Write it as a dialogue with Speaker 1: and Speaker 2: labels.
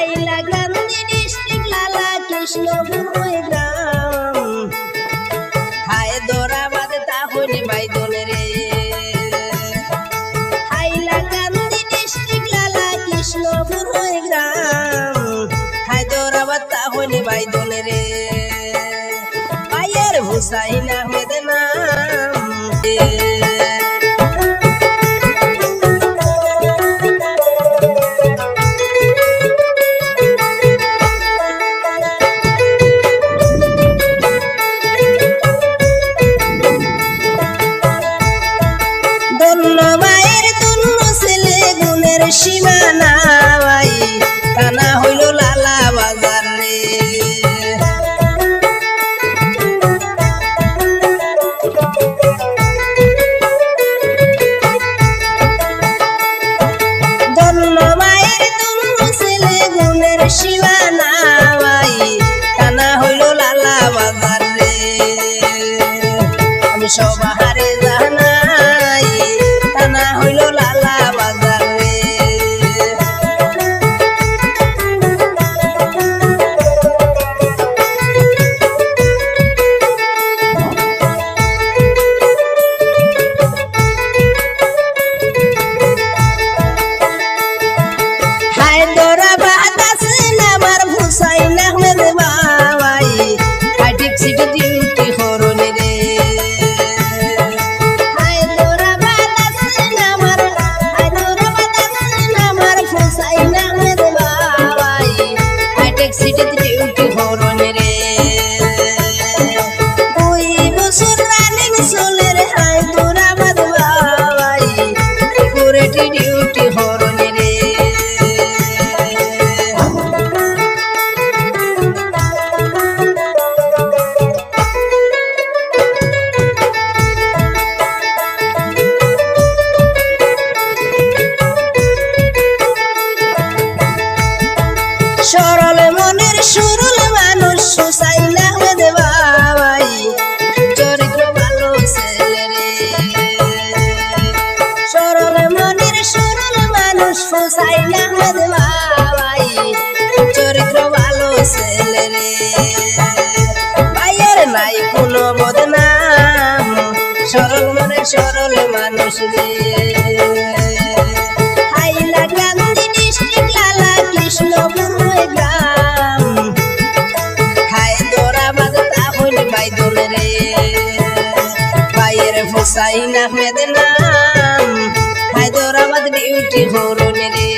Speaker 1: Hailakandi district লালা কৃষ্ণপুর গ্রাম হায়দরাবাদ তাহলে বাইদন রে হাইলাকান্দি ডিস্ট্রিক্ট লালা কৃষ্ণপুর গ্রাম হায়দরাবাদ তাহলে বাইদন রে পায়ের হুসাইন আহমেদ নাম সীমানা কানা হইল লালা বাজার রে ধন্যবায়ের তুমি ছেলে গুণের সীমানা কানা হইল লালা বাজার রে আমি সবাহারে জানাই কানা হইল লালা বাজার রে হায়দরাবাদ আছেন আমার হুসাইন আহমেদ বাবাই হাইটেক সিটি ডিউটি হরণে রে হায়দরাবাদ আছেন আমার হুসাইন আহমেদ বাবাই হাইটেক সিটি ডিউটি হরণে রে 2 বছর রানিং চলে রে হায়দরাবাদ বাবাই সিকিউরিটি ডিউটি হরণে রে সরল মনের সুরল মানুষ হুসাইন আহমেদ বাবাই চরিত্র ভালো ছেলে রে সরল মনের সুরল মানুষ হুসাইন আহমেদ বাবাই চরিত্র ভালো ছেলে রে ভাইয়ের নাই কোনো বদনাম সরল মনের সরল মানুষ রে হাইলাকান্দি ডিস্ট্রিক্ট লালা কৃষ্ণপুর গ্রাম হায়দরাবাদ তাহলে বাইদন রে ভাইয়ের হুসাইন আহমেদ নাম হায়দরাবাদ ডিউটি হরণে রে